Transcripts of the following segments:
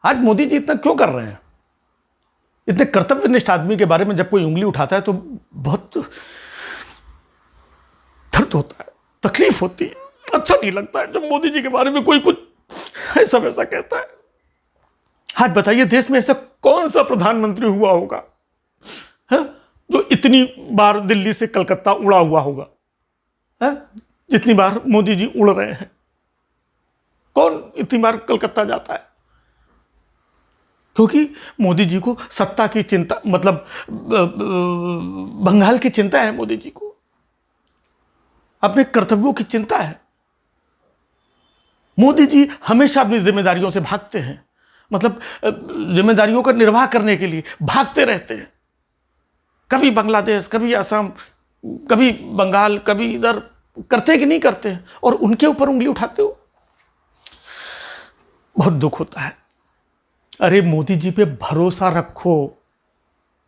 आज मोदी जी इतना क्यों कर रहे हैं? इतने कर्तव्यनिष्ठ आदमी के बारे में जब कोई उंगली उठाता है तो बहुत दर्द होता है, तकलीफ होती है, अच्छा नहीं लगता है जब मोदी जी के बारे में कोई कुछ ऐसा वैसा कहता है। आज बताइए, देश में ऐसा कौन सा प्रधानमंत्री हुआ होगा जो इतनी बार दिल्ली से कलकत्ता उड़ा हुआ होगा जितनी बार मोदी जी उड़ रहे हैं? कौन इतनी बार कलकत्ता जाता है? क्योंकि मोदी जी को सत्ता की चिंता, मतलब बंगाल की चिंता है, मोदी जी को अपने कर्तव्यों की चिंता है। मोदी जी हमेशा अपनी जिम्मेदारियों से भागते हैं, मतलब जिम्मेदारियों का निर्वाह करने के लिए भागते रहते हैं। कभी बांग्लादेश, कभी असम, कभी बंगाल, कभी इधर, करते कि नहीं करते हैं? और उनके ऊपर उंगली उठाते हो, बहुत दुख होता है। अरे मोदी जी पे भरोसा रखो,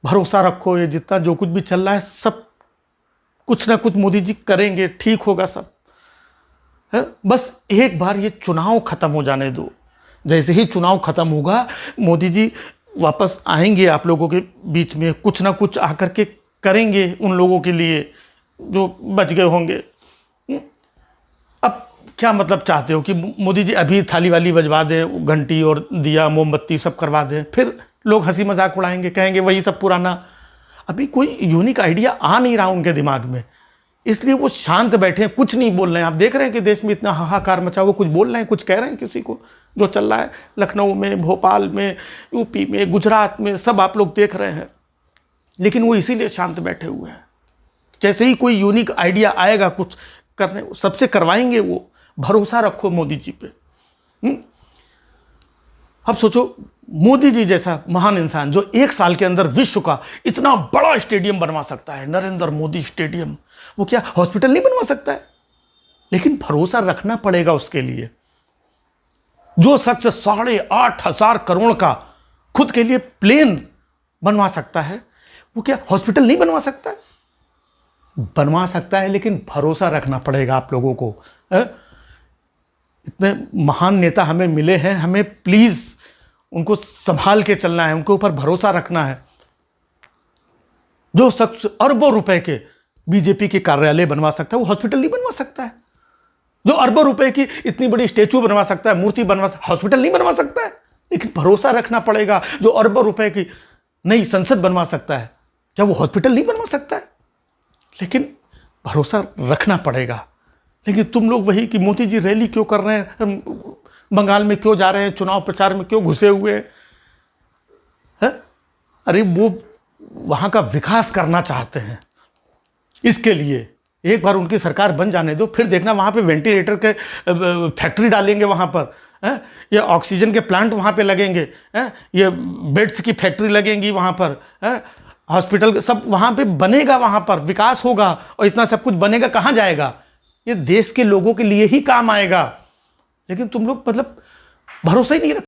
भरोसा रखो। ये जितना जो कुछ भी चल रहा है सब कुछ ना कुछ मोदी जी करेंगे, ठीक होगा सब है? बस एक बार ये चुनाव खत्म हो जाने दो। जैसे ही चुनाव खत्म होगा, मोदी जी वापस आएंगे आप लोगों के बीच में, कुछ ना कुछ आकर के करेंगे उन लोगों के लिए जो बच गए होंगे। अब क्या मतलब चाहते हो कि मोदी जी अभी थाली वाली बजवा दें, घंटी और दिया मोमबत्ती सब करवा दें, फिर लोग हंसी मजाक उड़ाएंगे, कहेंगे वही सब पुराना? अभी कोई यूनिक आइडिया आ नहीं रहा उनके दिमाग में, इसलिए वो शांत बैठे हैं, कुछ नहीं बोल रहे हैं। आप देख रहे हैं कि देश में इतना हाहाकार मचा, वो कुछ बोल रहे हैं, कुछ कह रहे हैं किसी को? जो चल रहा है लखनऊ में, भोपाल में, यूपी में, गुजरात में, सब आप लोग देख रहे हैं। लेकिन वो इसीलिए शांत बैठे हुए हैं, जैसे ही कोई यूनिक आइडिया आएगा कुछ करने, सबसे करवाएंगे वो। भरोसा रखो मोदी जी पे। अब सोचो, मोदी जी जैसा महान इंसान जो 1 साल के अंदर विश्व का इतना बड़ा स्टेडियम बनवा सकता है, नरेंद्र मोदी स्टेडियम, वो क्या हॉस्पिटल नहीं बनवा सकता है? लेकिन भरोसा रखना पड़ेगा उसके लिए। जो शख्स 8,500 करोड़ का खुद के लिए प्लेन बनवा सकता है, वो क्या हॉस्पिटल नहीं बनवा सकता है? बनवा सकता है, लेकिन भरोसा रखना पड़ेगा आप लोगों को। इतने महान नेता हमें मिले हैं, हमें प्लीज उनको संभाल के चलना है, उनके ऊपर भरोसा रखना है। जो शख्स अरबों रुपए के बीजेपी के कार्यालय बनवा सकता है, वो हॉस्पिटल नहीं बनवा सकता है। जो अरबों रुपए की इतनी बड़ी स्टेचू बनवा सकता है, मूर्ति बनवा सकता है, हॉस्पिटल नहीं बनवा सकता है। लेकिन भरोसा रखना पड़ेगा। जो अरबों रुपए की नई संसद बनवा सकता है, क्या वो हॉस्पिटल नहीं बनवा सकता है? लेकिन भरोसा रखना पड़ेगा। लेकिन तुम लोग वही कि मोदी जी रैली क्यों कर रहे हैं, बंगाल में क्यों जा रहे हैं, चुनाव प्रचार में क्यों घुसे हुए हैं? अरे वो वहां का विकास करना चाहते हैं, इसके लिए एक बार उनकी सरकार बन जाने दो, फिर देखना वहां पे वेंटिलेटर के फैक्ट्री डालेंगे वहां पर, ये ऑक्सीजन के प्लांट वहां पे लगेंगे, ये बेड्स की फैक्ट्री लगेंगी वहां पर, हॉस्पिटल सब वहां पे बनेगा, वहां पर विकास होगा। और इतना सब कुछ बनेगा, कहां जाएगा? ये देश के लोगों के लिए ही काम आएगा। लेकिन तुम लोग मतलब भरोसा ही नहीं रखते।